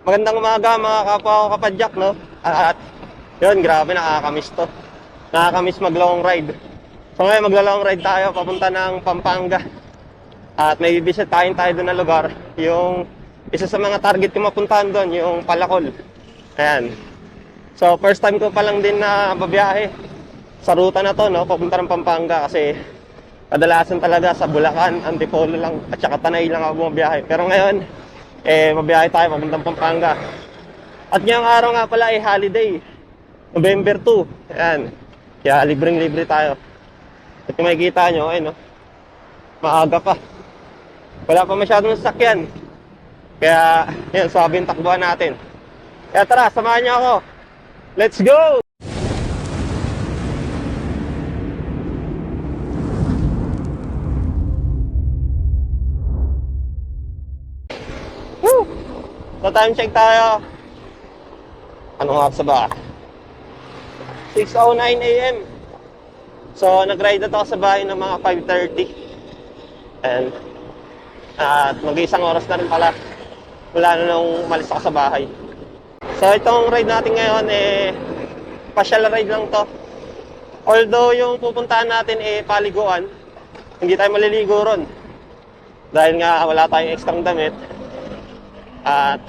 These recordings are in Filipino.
Magandang umaga mga kapwa ko kapadyak, no? At yun, grabe, nakakamiss to. Nakakamiss mag-long ride. So ngayon, magla-long ride tayo papunta ng Pampanga. At may visit tayo doon na lugar. Yung isa sa mga target ko mapuntahan doon, yung Palacol. Ayan. So first time ko pa lang din na babiyahe sa ruta na to, no? Papunta ng Pampanga kasi kadalasan talaga sa Bulacan, Antipolo lang at saka Tanay lang ako bumabiyahe. Pero ngayon, mabiyahe tayo papuntang Pampanga. At ngayong araw nga pala ay holiday. November 2. Ayan. Kaya libreng-libre tayo. At kung makikita nyo, ayun, no? Maaga pa. Wala pa masyadong sasakyan. Kaya, yan, sabi yung takbuhan natin. Kaya tara, samahan nyo ako. Let's go! Woo! So time check tayo. Anong oras ba? 6:09 AM. So nag-ride na to sa bahay ng mga 5:30. And at mag-iisang oras na rin pala wala na nung umalis ako sa bahay. So itong ride natin ngayon partial ride lang to. Although yung pupuntahan natin paliguan, hindi tayo maliligo ron. Dahil nga wala tayong extrang damit. At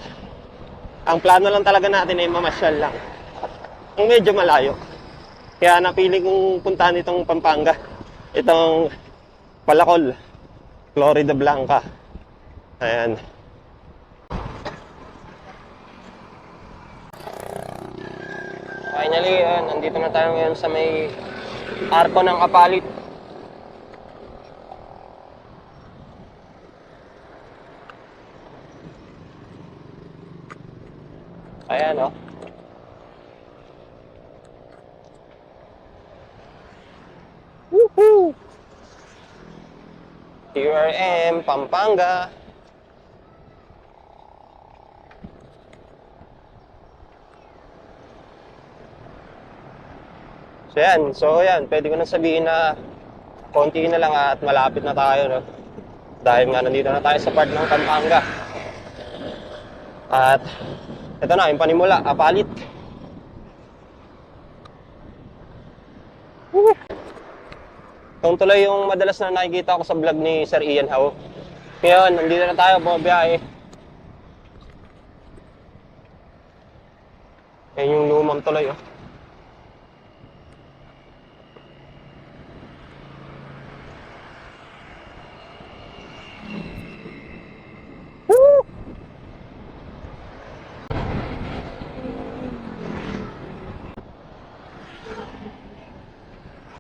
ang plano lang talaga natin ay mamasyal lang. Ang medyo malayo. Kaya napili kong puntahan itong Pampanga. Itong Palacol, Florida Blanca. Ayan. Finally, nandito na tayo ngayon sa may arko ng Apalit. Ayan, oh. Woohoo! Here I am, Pampanga. So yan, pwede ko na sabihin na konti na lang at malapit na tayo, no? Dahil nga nandito na tayo sa part ng Pampanga. At ito na, yung panimula, Apalit. Itong tuloy yung madalas na nakikita ko sa vlog ni Sir Ian How. Ngayon, nandito na tayo, bumabiyahe. Yan yung lumang tuloy, oh. Woo!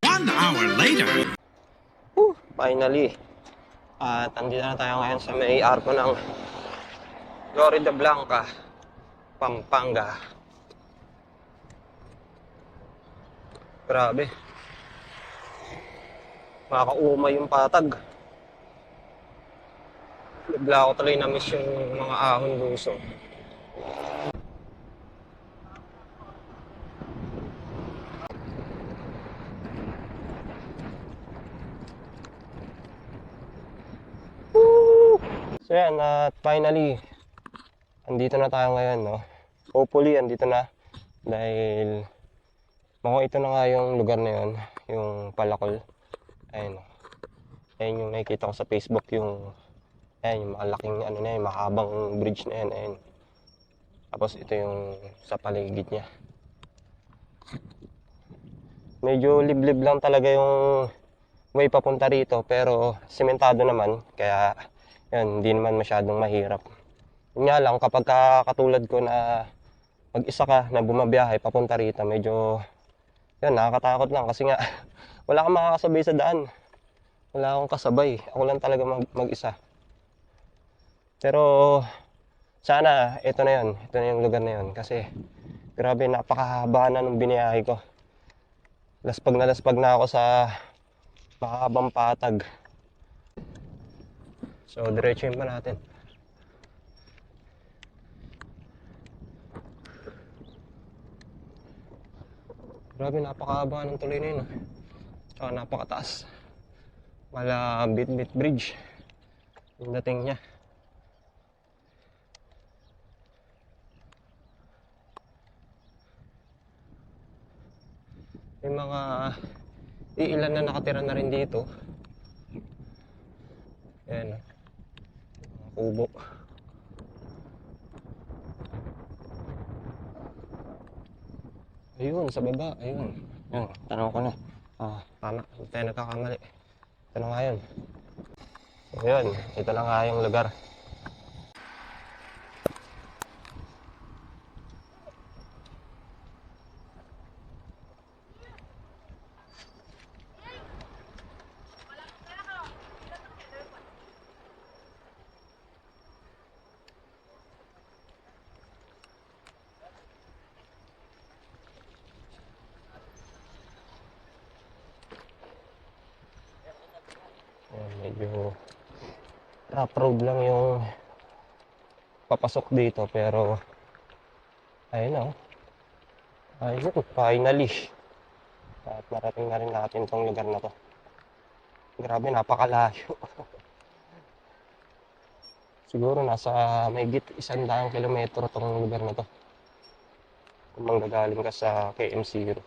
One hour later. Finally. At andito na tayo ngayon sa may arko ng Florida Blanca, Pampanga. Grabe. Makakaumay yung patag. Bigla ako tuloy na-miss yung mga ahon buso. So yan, at finally, andito na tayo ngayon, no? Hopefully, andito na. Dahil, mukhang ito na nga yung lugar na yun, yung Palacol. Ayun, no? Ayun yung nakikita ko sa Facebook, yung, ayun, yung malaking, ano na yun, mahabang bridge na yan, ayun. Tapos ito yung sa paligid niya. Medyo liblib lang talaga yung way papunta rito, pero sementado naman, kaya yan, hindi naman masyadong mahirap. Yun nga lang, kapag katulad ko na mag-isa ka na bumabiyahe papunta rito, medyo yan, nakakatakot lang kasi nga wala kang makakasabay sa daan. Wala akong kasabay. Ako lang talaga mag-isa. Pero sana ito na yun. Ito na yung lugar na yun. Kasi grabe, napakahaba na nung biniyahe ko. Laspag na ako sa mahabang patag. So, diretsuhin pa natin. Grabe, napakahaba ng tuloy na yun. Tsaka napakataas. Mala Bitbit Bridge. Yung dating niya. May mga iilan na nakatira na rin dito. Ayan, mga kubo. Ayun, sa baba, ayun. Yan, tanong ko na. Tama, hindi tayo nagkakamali. Ito na nga yun. So, yun, ito na nga yung lugar. Ayan, medyo rough road lang yung papasok dito, pero ayun na, ayun, finally. At narating na rin natin tong lugar na to. Grabe, napakalayo. Siguro nasa mahigit 100 kilometro tong lugar na to. Kung manggagaling ka sa KM0.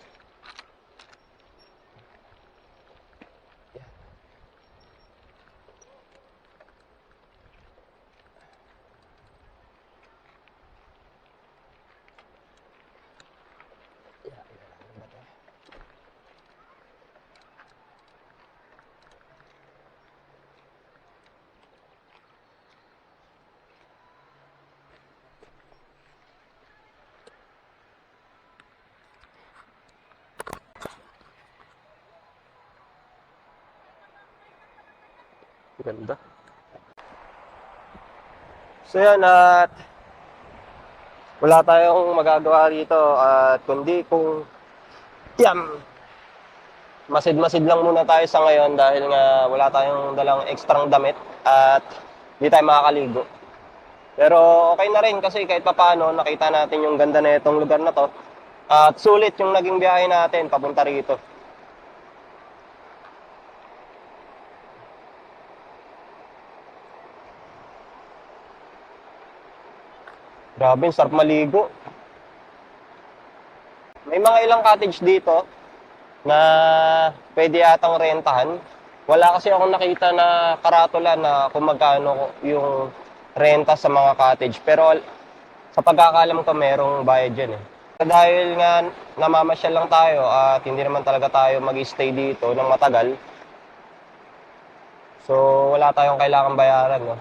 Ganda. So yan, at wala tayong magagawa rito at kundi kung masid-masid lang muna tayo sa ngayon dahil nga wala tayong dalang ekstrang damit at hindi tayo makakaligo. Pero okay na rin kasi kahit papaano nakita natin yung ganda na itong lugar na to at sulit yung naging biyahe natin papunta rito. Grabe, sarap maligo. May mga ilang cottage dito na pwede yatang rentahan. Wala kasi akong nakita na karatula na kung magkano yung renta sa mga cottage. Pero sa pagkakalam ko, merong bayad dyan eh. Dahil nga namamasyal lang tayo at hindi naman talaga tayo mag-stay dito ng matagal. So wala tayong kailangang bayaran, no?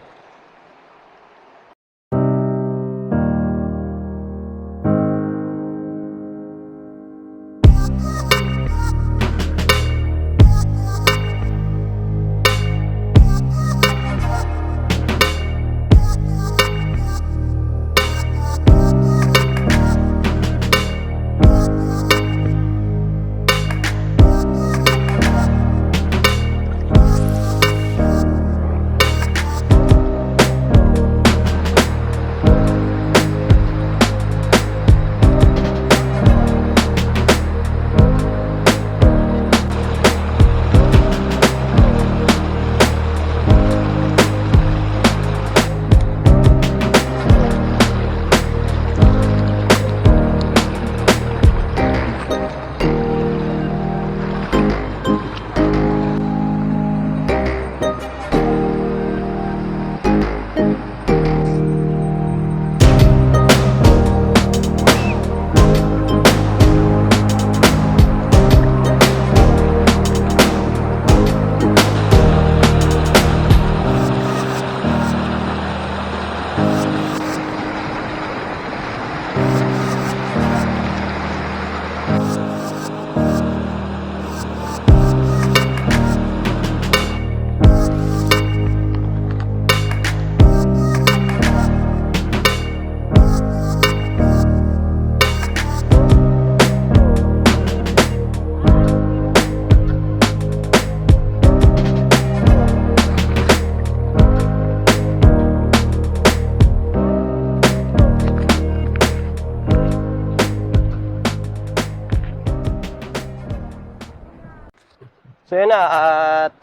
So yun na, at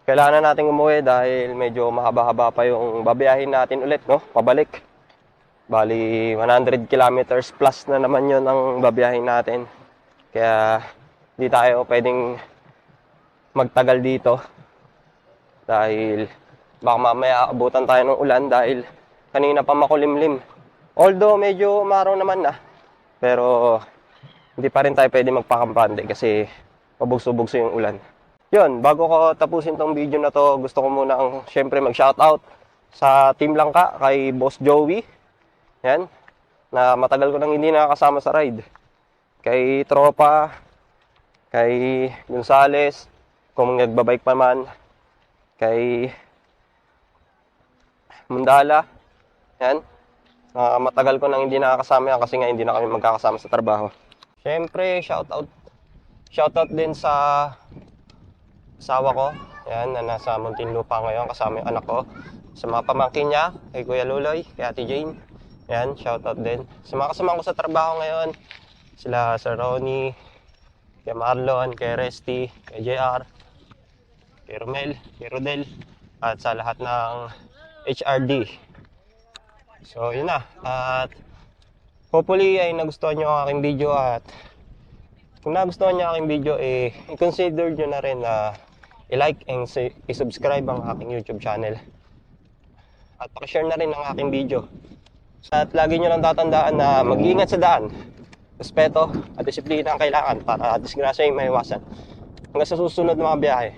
kailangan na natin umuwi dahil medyo mahaba-haba pa yung babiyahin natin ulit, no? Pabalik. Bali, 100 kilometers plus na naman yun ang babiyahin natin. Kaya hindi tayo pwedeng magtagal dito dahil baka mamaya abutan tayo ng ulan dahil kanina pa makulimlim. Although medyo umaraw naman na, pero hindi pa rin tayo pwede magpakampante kasi pabugso-bugso yung ulan. Yun, bago ko tapusin tong video na to, gusto ko muna syempre mag-shoutout sa Team Langka kay Boss Joey. Yan, na matagal ko nang hindi nakakasama sa ride. Kay Tropa, kay Gonzales, kung nagbabike pa man, kay Mundala. Yan, matagal ko nang hindi nakakasama yan kasi nga hindi na kami magkakasama sa trabaho. Syempre, shoutout din sa asawa ko, yan, na nasa Muntinlupa ngayon kasama yung anak ko. Sa mga pamangkin niya, kay Kuya Luloy, kay Ate Jane, yan, shoutout din. Sa mga kasama ko sa trabaho ngayon, sila Sir Ronnie, kay Marlon, kay Resty, kay JR, kay Romel, kay Rodel, at sa lahat ng HRD. So, yun na. At hopefully ay nagustuhan nyo ang aking video, at kung nagustuhan nyo ang aking video, i-consider nyo na rin na i-like and i-subscribe ang aking YouTube channel. At pakishare na rin ang aking video. At lagi nyo lang tatandaan na mag-iingat sa daan. Respeto at disiplina ang kailangan para disgrasya yung maiwasan. Hanggang sa susunod na mga biyahe.